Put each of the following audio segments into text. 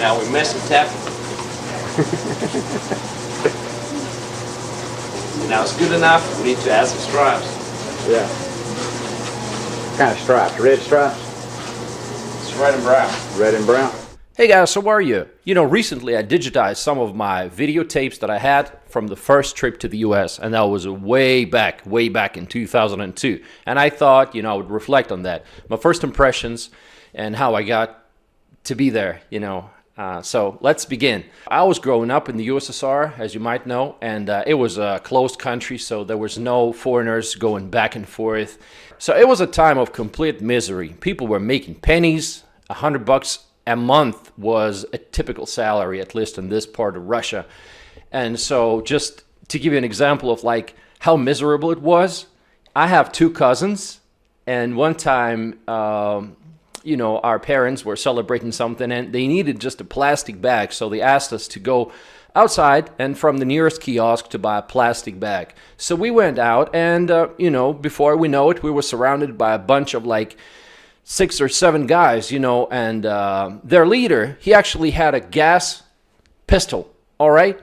Now we mess and tap. Now it's good enough. We need to add some stripes. Yeah. What kind of stripes? Red stripes? It's red and brown. Red and brown? Hey guys, how are you? You know, recently I digitized some of my videotapes that I had from the first trip to the US, and that was way back in 2002. And I thought, I would reflect on that. My first impressions and how I got to be there, So let's begin. I was growing up in the USSR, as you might know, and it was a closed country, so there was no foreigners going back and forth. So it was a time of complete misery. People were making pennies. $100 a month was a typical salary, at least in this part of Russia. And so just to give you an example of like how miserable it was, I have two cousins, and one time our parents were celebrating something and they needed just a plastic bag. So they asked us to go outside and from the nearest kiosk to buy a plastic bag. So we went out and, before we know it, we were surrounded by a bunch of like 6 or 7 guys, and their leader, he actually had a gas pistol, all right,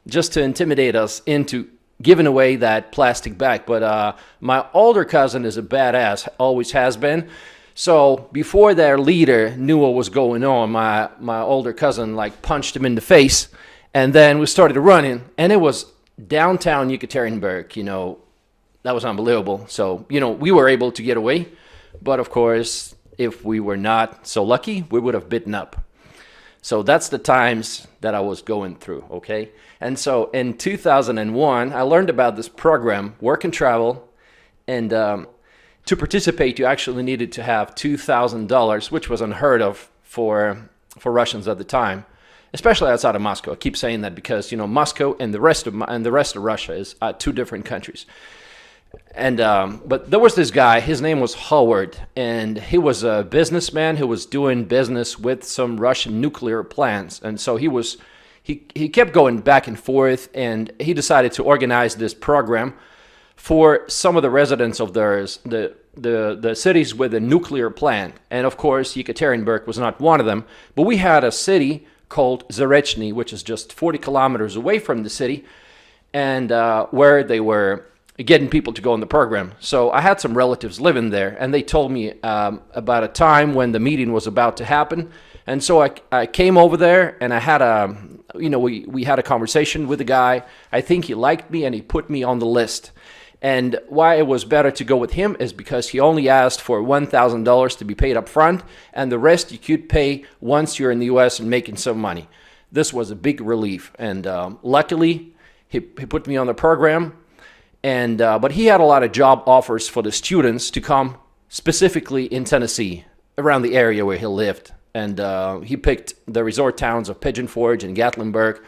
just to intimidate us into giving away that plastic bag. But my older cousin is a badass, always has been. So before their leader knew what was going on, my older cousin like punched him in the face, and then we started running, and it was downtown Yekaterinburg. That was unbelievable. So we were able to get away, but of course, if we were not so lucky, we would have bitten up. So that's the times that I was going through. Okay, and so in 2001, I learned about this program, Work and Travel, and to participate, you actually needed to have $2,000, which was unheard of for Russians at the time, especially outside of Moscow. I keep saying that because Moscow and the rest of Russia is two different countries. And but there was this guy. His name was Howard, and he was a businessman who was doing business with some Russian nuclear plants. And so he kept going back and forth, and he decided to organize this program for some of the residents of the cities with a nuclear plant. And of course, Yekaterinburg was not one of them. But we had a city called Zarechny, which is just 40 kilometers away from the city, and where they were getting people to go on the program. So I had some relatives living there, and they told me about a time when the meeting was about to happen. And so I came over there, and I had we had a conversation with the guy. I think he liked me, and he put me on the list. And why it was better to go with him is because he only asked for $1,000 to be paid up front, and the rest you could pay once you're in the U.S. and making some money. This was a big relief, and luckily he put me on the program. And but he had a lot of job offers for the students to come specifically in Tennessee, around the area where he lived. And he picked the resort towns of Pigeon Forge and Gatlinburg.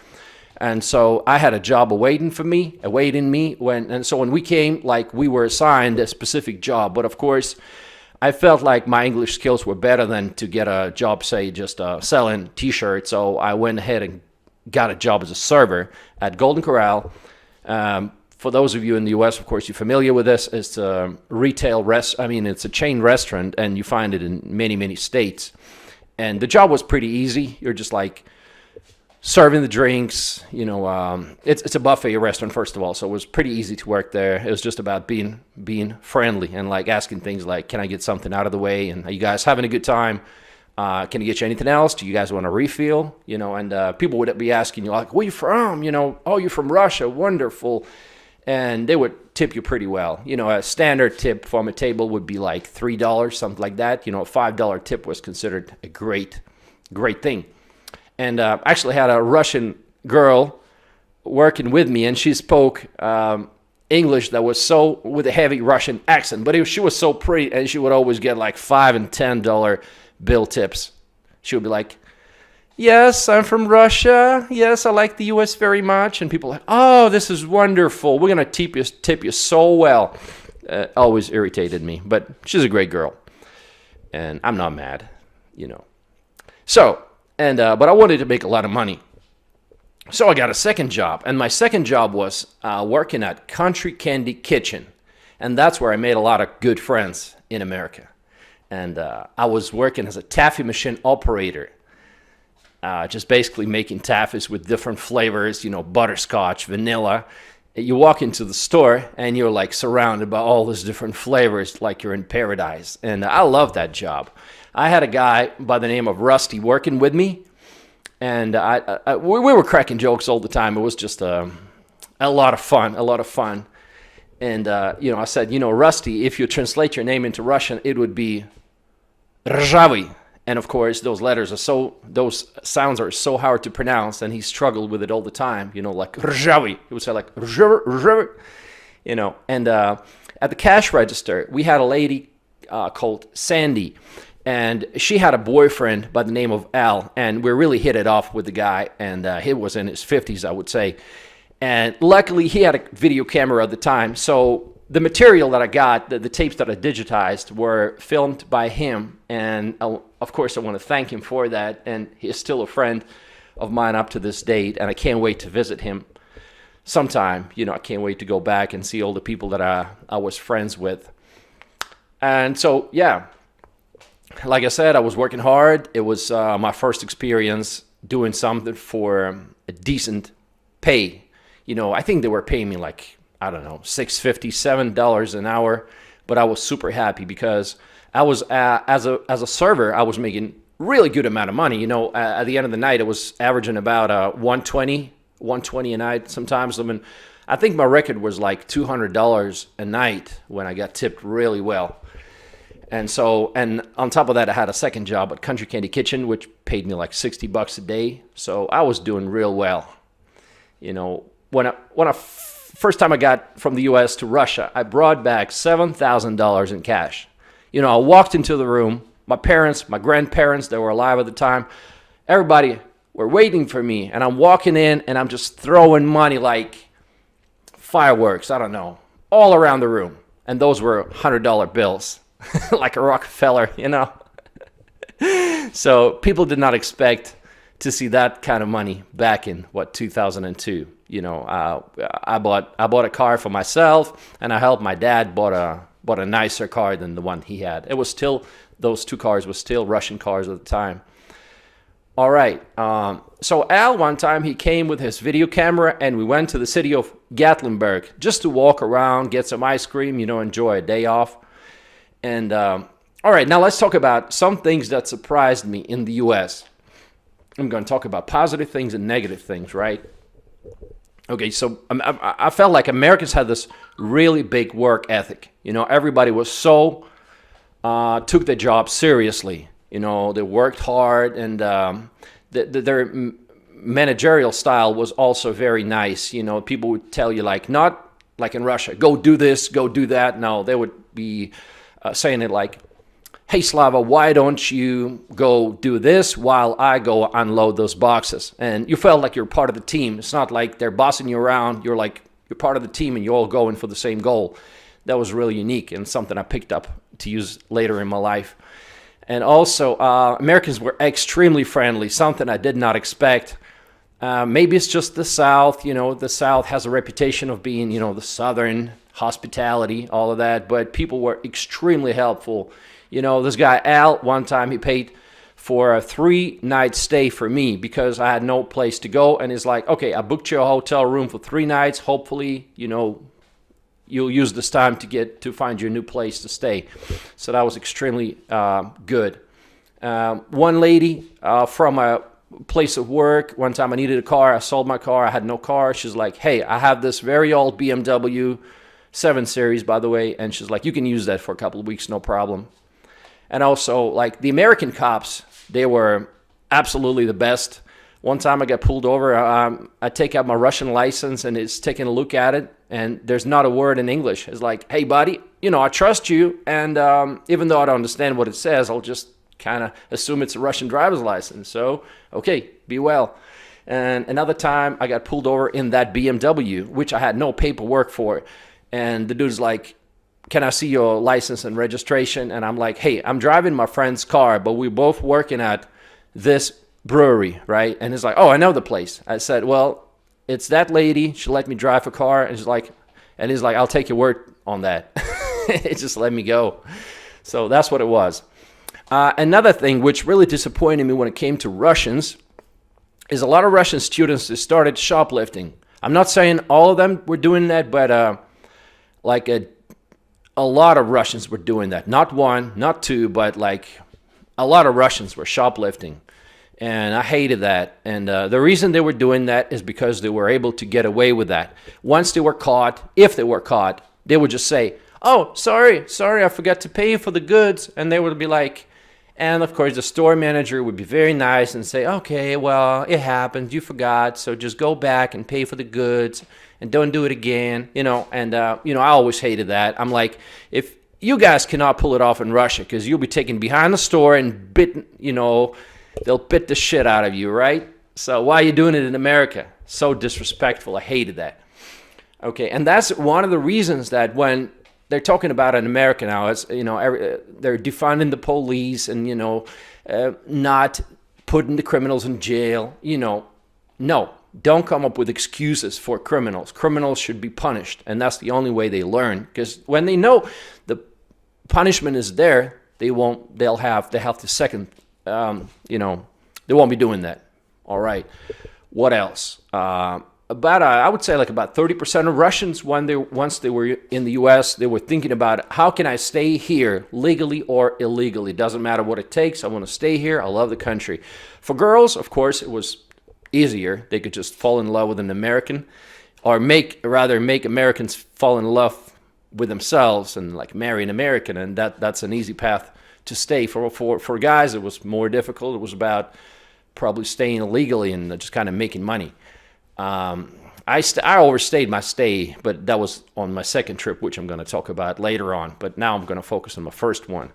And so I had a job awaiting me when we came, like we were assigned a specific job. But of course, I felt like my English skills were better than to get a job, say, just selling T-shirts. So I went ahead and got a job as a server at Golden Corral. For those of you in the U.S., of course, you're familiar with this. It's a it's a chain restaurant, and you find it in many, many states. And the job was pretty easy. You're just like serving the drinks, it's a buffet restaurant, first of all, so it was pretty easy to work there. It was just about being friendly and like asking things like, can I get something out of the way? And are you guys having a good time? Can I get you anything else? Do you guys want a refill? And people would be asking you like, where you from? Oh, you're from Russia, wonderful. And they would tip you pretty well. A standard tip from a table would be like $3, something like that. A $5 tip was considered a great thing. And I actually had a Russian girl working with me, and she spoke English that was so with a heavy Russian accent. But she was so pretty, and she would always get like $5 and $10 bill tips. She would be like, "Yes, I'm from Russia. Yes, I like the U.S. very much." And people are like, "Oh, this is wonderful. We're gonna tip you so well." Always irritated me, but she's a great girl, and I'm not mad, So. But I wanted to make a lot of money. So I got a second job, and my second job was working at Country Candy Kitchen. And that's where I made a lot of good friends in America. And I was working as a taffy machine operator. just basically making taffies with different flavors, butterscotch, vanilla. You walk into the store and you're like surrounded by all these different flavors, like you're in paradise. And I love that job. I had a guy by the name of Rusty working with me, and we were cracking jokes all the time. It was just a lot of fun. And, I said, Rusty, if you translate your name into Russian, it would be Rжавый. And of course, those sounds are so hard to pronounce, and he struggled with it all the time, like Rжавый. He would say like Rжавый, And at the cash register, we had a lady called Sandy, and she had a boyfriend by the name of Al, and we really hit it off with the guy, and he was in his 50s, I would say. And luckily, he had a video camera at the time, so the material that I got, the tapes that I digitized, were filmed by him, and of course I want to thank him for that, and he is still a friend of mine up to this date, and I can't wait to visit him sometime. I can't wait to go back and see all the people that I was friends with. And so, yeah, like I said, I was working hard. It was my first experience doing something for a decent pay. I think they were paying me like, I don't know, $6.50, $7 an hour, but I was super happy because I was as a server, I was making really good amount of money. At the end of the night, it was averaging about $120 a night. Sometimes, I think my record was like $200 a night when I got tipped really well. And on top of that, I had a second job at Country Candy Kitchen, which paid me like $60 a day. So I was doing real well. When I first time I got from the U.S. to Russia, I brought back $7,000 in cash. I walked into the room. My parents, my grandparents, they were alive at the time. Everybody were waiting for me, and I'm walking in, and I'm just throwing money like fireworks, I don't know, all around the room. And those were $100 bills, like a Rockefeller, So people did not expect to see that kind of money back in 2002. I bought a car for myself, and I helped my dad bought a nicer car than the one he had. It was still, those two cars were still Russian cars at the time. All right. So Al, one time he came with his video camera, and we went to the city of Gatlinburg just to walk around, get some ice cream, enjoy a day off. And all right, now let's talk about some things that surprised me in the U.S. I'm going to talk about positive things and negative things, right? Okay, so I felt like Americans had this really big work ethic. Everybody was took their job seriously. They worked hard, and their managerial style was also very nice. People would tell you, like, not like in Russia, go do this, go do that. No, they would be saying it like, hey, Slava, why don't you go do this while I go unload those boxes? And you felt like you're part of the team. It's not like they're bossing you around. You're part of the team, and you're all going for the same goal. That was really unique and something I picked up to use later in my life. And also, Americans were extremely friendly, something I did not expect. Maybe it's just the South. The South has a reputation of being, the Southern hospitality, all of that. But people were extremely helpful. This guy, Al, one time he paid for a 3-night stay for me because I had no place to go. And he's like, okay, I booked you a hotel room for 3 nights. Hopefully, you'll use this time to find your new place to stay. So that was extremely good. One lady from a place of work, one time I needed a car. I sold my car. I had no car. She's like, hey, I have this very old BMW 7 Series, by the way. And she's like, you can use that for a couple of weeks, no problem. And also, like, the American cops, they were absolutely the best. One time I got pulled over. I take out my Russian license, and it's taking a look at it, and there's not a word in English. It's like, hey, buddy, I trust you, and even though I don't understand what it says, I'll just kind of assume it's a Russian driver's license. So, okay, be well. And another time I got pulled over in that BMW, which I had no paperwork for, and the dude's like, can I see your license and registration? And I'm like, hey, I'm driving my friend's car, but we're both working at this brewery, right? And he's like, oh, I know the place. I said, well, it's that lady. She let me drive her car. And he's like, I'll take your word on that. It just let me go. So that's what it was. Another thing which really disappointed me when it came to Russians is a lot of Russian students that started shoplifting. I'm not saying all of them were doing that, but like a lot of Russians were doing that. Not one, not two, but like a lot of Russians were shoplifting. And I hated that. And the reason they were doing that is because they were able to get away with that. Once they were caught, if they were caught, they would just say, "Oh, sorry, I forgot to pay you for the goods." And they would be like, and of course the store manager would be very nice and say, "Okay, well, it happened, you forgot, so just go back and pay for the goods and don't do it again," And I always hated that. I'm like, if you guys cannot pull it off in Russia, because you'll be taken behind the store and they'll bit the shit out of you, right? So why are you doing it in America? So disrespectful. I hated that. Okay, and that's one of the reasons that when they're talking about in America now, it's, they're defunding the police and, not putting the criminals in jail. No, don't come up with excuses for criminals. Criminals should be punished, and that's the only way they learn. Because when they know the punishment is there, they'll have the second, they won't be doing that. All right, what else? I would say like about 30% of Russians, once they were in the U.S., they were thinking about, how can I stay here legally or illegally? Doesn't matter what it takes. I want to stay here. I love the country. For girls, of course, it was easier. They could just fall in love with an American, or make Americans fall in love with themselves and like marry an American, and that's an easy path to stay. For guys, it was more difficult. It was about probably staying illegally and just kind of making money. I overstayed my stay, but that was on my second trip, which I'm going to talk about later on. But now I'm going to focus on my first one.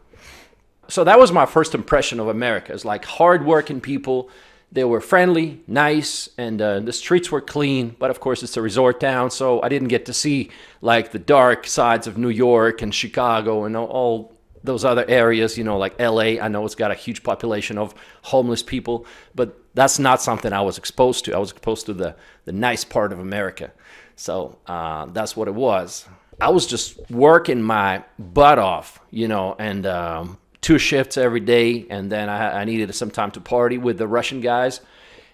So that was my first impression of America. It's like hardworking people. They were friendly, nice, and the streets were clean. But of course, it's a resort town, so I didn't get to see like the dark sides of New York and Chicago and all those other areas, like LA. I know it's got a huge population of homeless people, but that's not something I was exposed to. I was exposed to the nice part of America. So that's what it was. I was just working my butt off, and 2 shifts every day. And then I needed some time to party with the Russian guys.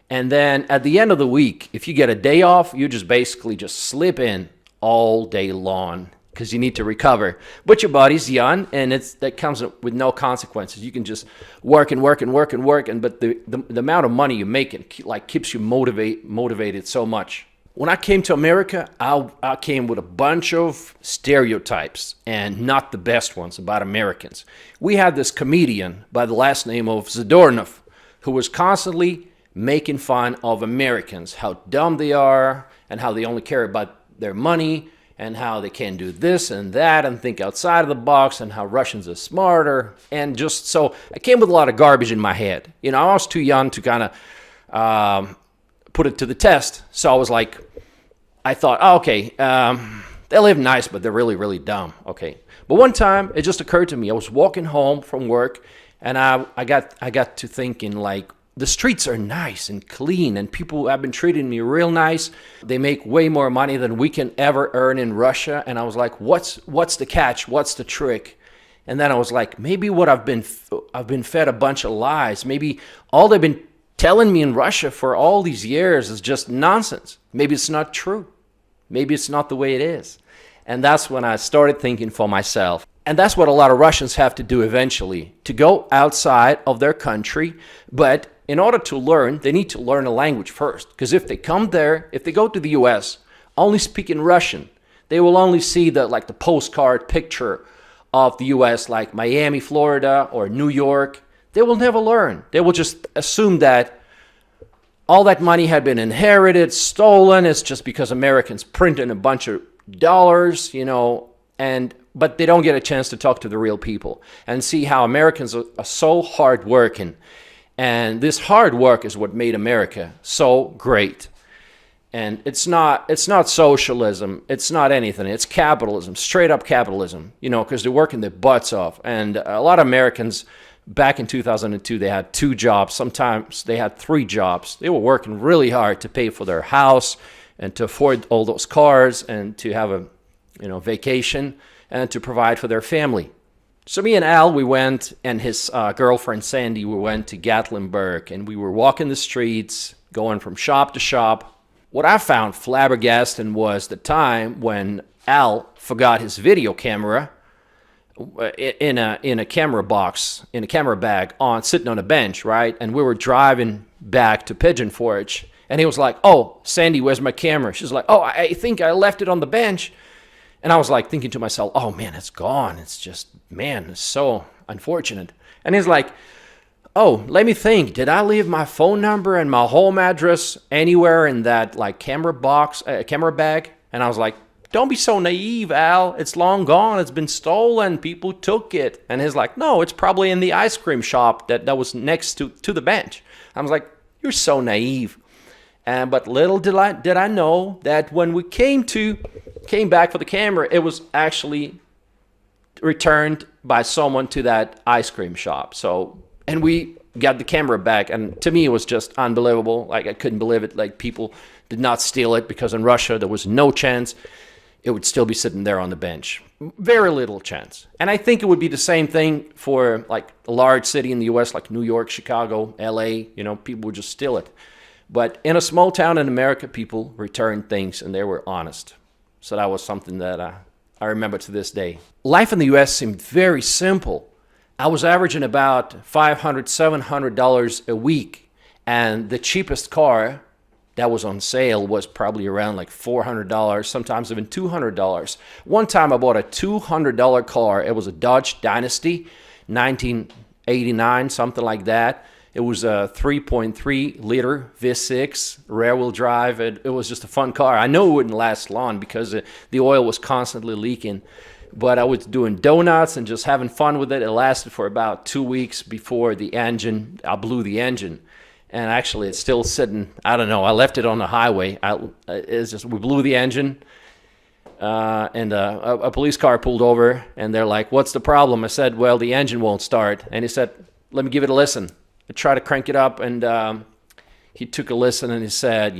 And then at the end of the week, if you get a day off, you just basically just slip in all day long, because you need to recover. But your body's young, and that comes with no consequences. You can just work and work and work and work, but the amount of money you make, it like keeps you motivated so much. When I came to America, I came with a bunch of stereotypes, and not the best ones, about Americans. We had this comedian by the last name of Zadornov, who was constantly making fun of Americans, how dumb they are, and how they only care about their money, and how they can do this and that and think outside of the box, and how Russians are smarter. And just so I came with a lot of garbage in my head. I was too young to kind of put it to the test. So I thought, okay, they live nice, but they're really, really dumb. Okay. But one time it just occurred to me. I was walking home from work, and I got to thinking, like, the streets are nice and clean, and people have been treating me real nice. They make way more money than we can ever earn in Russia. And I was like, what's the catch? What's the trick? And then I was like, maybe I've been fed a bunch of lies. Maybe all they've been telling me in Russia for all these years is just nonsense. Maybe it's not true. Maybe it's not the way it is. And that's when I started thinking for myself. And that's what a lot of Russians have to do eventually, to go outside of their country. But in order to learn, they need to learn a language first. Because if they come there, if they go to the US, only speaking Russian, they will only see the postcard picture of the US, like Miami, Florida, or New York. They will never learn. They will just assume that all that money had been inherited, stolen. It's just because Americans printed a bunch of dollars, but they don't get a chance to talk to the real people and see how Americans are so hardworking. And this hard work is what made America so great. And it's not socialism. It's not anything. It's capitalism, straight up capitalism, because they're working their butts off. And a lot of Americans back in 2002, they had 2 jobs. Sometimes they had 3 jobs. They were working really hard to pay for their house and to afford all those cars and to have a vacation and to provide for their family. So me and Al, we went, and his girlfriend Sandy, we went to Gatlinburg, and we were walking the streets, going from shop to shop. What I found flabbergasting was the time when Al forgot his video camera in a camera box, in a camera bag, sitting on a bench, right? And we were driving back to Pigeon Forge, and he was like, "Oh, Sandy, where's my camera?" She's like, "Oh, I think I left it on the bench." And I was like thinking to myself, "Oh man, it's gone. It's just, man, it's so unfortunate." And he's like, "Oh, let me think. Did I leave my phone number and my home address anywhere in that like camera box, camera bag?" And I was like, "Don't be so naive, Al. It's long gone. It's been stolen. People took it." And he's like, "No, it's probably in the ice cream shop that was next to the bench." I was like, "You're so naive." But little did I know that when we came back for the camera, it was actually returned by someone to that ice cream shop. So, and we got the camera back, and to me it was just unbelievable. Like, I couldn't believe it. Like, people did not steal it, because in Russia there was no chance it would still be sitting there on the bench. Very little chance. And I think it would be the same thing for like a large city in the US like New York, Chicago, LA. People would just steal it. But in a small town in America, people returned things, and they were honest. So that was something that I remember to this day. Life in the US seemed very simple. I was averaging about $500, $700 a week, and the cheapest car that was on sale was probably around like $400, sometimes even $200. One time I bought a $200 car. It was a Dodge Dynasty, 1989, something like that. It was a 3.3 liter V6 rear wheel drive. It was just a fun car. I know it wouldn't last long because the oil was constantly leaking, but I was doing donuts and just having fun with it. It lasted for about 2 weeks before I blew the engine. And actually it's still sitting, I don't know, I left it on the highway. We blew the engine, and a police car pulled over, and they're like, "What's the problem?" I said, "Well, the engine won't start." And he said, "Let me give it a listen." I tried to crank it up, and he took a listen, and he said,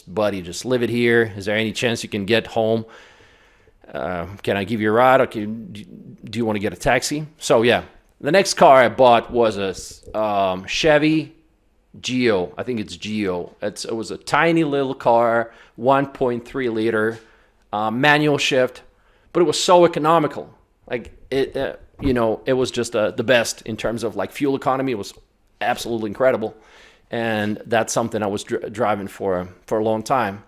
"Buddy, just leave it here. Is there any chance you can get home? Can I give you a ride? Okay, do you want to get a taxi?" So yeah, the next car I bought was a Chevy Geo. I think it's Geo. It was a tiny little car, 1.3 liter, manual shift, but it was so economical. Like it was just the best in terms of like fuel economy. It was absolutely incredible, and that's something I was driving for a long time.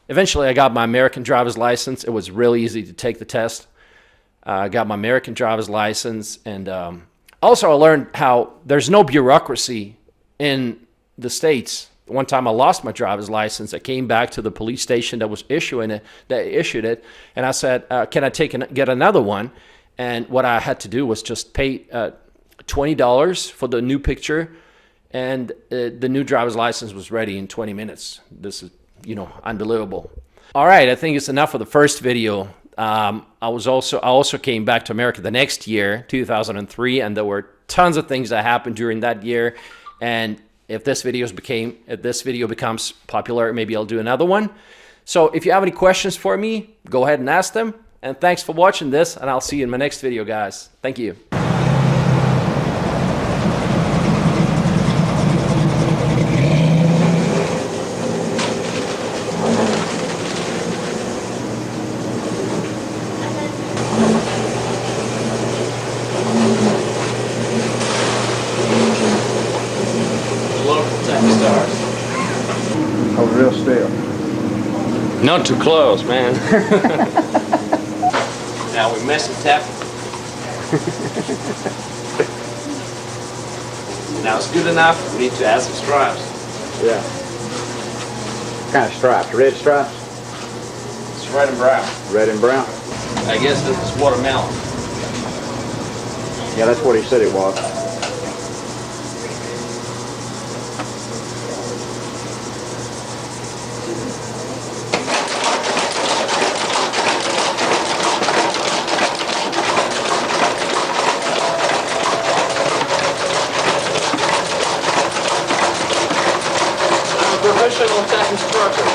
Eventually, I got my American driver's license. It was really easy to take the test. I got my American driver's license, and also I learned how there's no bureaucracy in the States. One time I lost my driver's license. I came back to the police station that issued it, and I said, "Can I get another one?" And what I had to do was just pay $20 for the new picture, and the new driver's license was ready in 20 minutes. This is, unbelievable. All right, I think it's enough for the first video. I also came back to America the next year, 2003, and there were tons of things that happened during that year. And if this video becomes popular, maybe I'll do another one. So if you have any questions for me, go ahead and ask them. And thanks for watching this, and I'll see you in my next video, guys. Thank you. Hold real still. Not too close, man. Now we mess and tap. Now it's good enough. We need to add some stripes. Yeah. What kind of stripes? Red stripes? It's red and brown. Red and brown? I guess this is watermelon. Yeah, that's what he said it was. Professional tap instructor.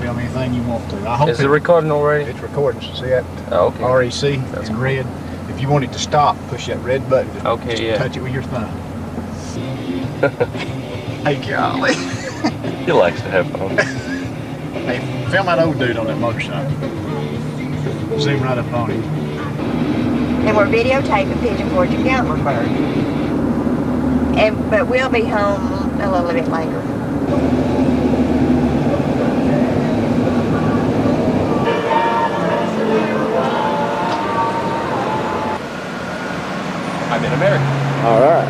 Feel me? anything you want to. I hope Is it recording already? it's recording. So see that Oh, okay. REC in red. If you want it to stop, push that red button. Okay, Just yeah. touch it with your thumb. Hey, golly. He likes to have fun. Hey, film that old dude on that motorcycle. Zoom right up on him. And we're videotaping Pigeon Forge and Gatlinburg. But we'll be home a little bit later. I'm in America. All right.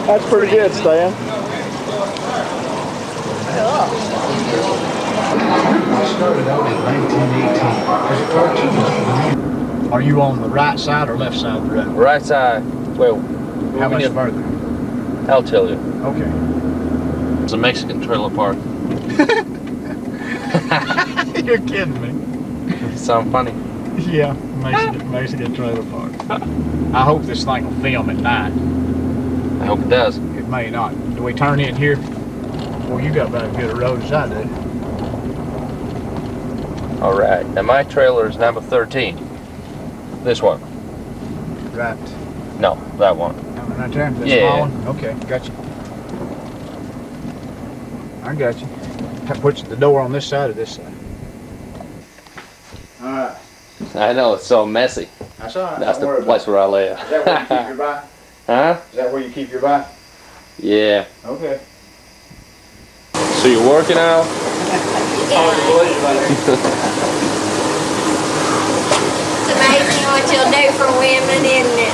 That's pretty good, Stan. I started out in 1918. Are you on the right side or left side of the road? Right side. Well, How much further? I'll tell you. Okay. It's a Mexican trailer park. You're kidding me. Sound funny? Yeah, Mexican trailer park. I hope this thing will film at night. I hope it does. It may not. Do we turn in here? Well, you got about as good a road as I do. All right. And my trailer is number 13. This one. Right. No, that one. Right there? That Yeah. small one? Okay, got you. I got you. Put the door on this side or this side? Alright. I know, it's so messy. That's alright. That's the place where I live. Is that where you keep your bike? Huh? Is that where you keep your bike? Yeah. Okay. So you're working out? It's amazing what you'll do for women, isn't it?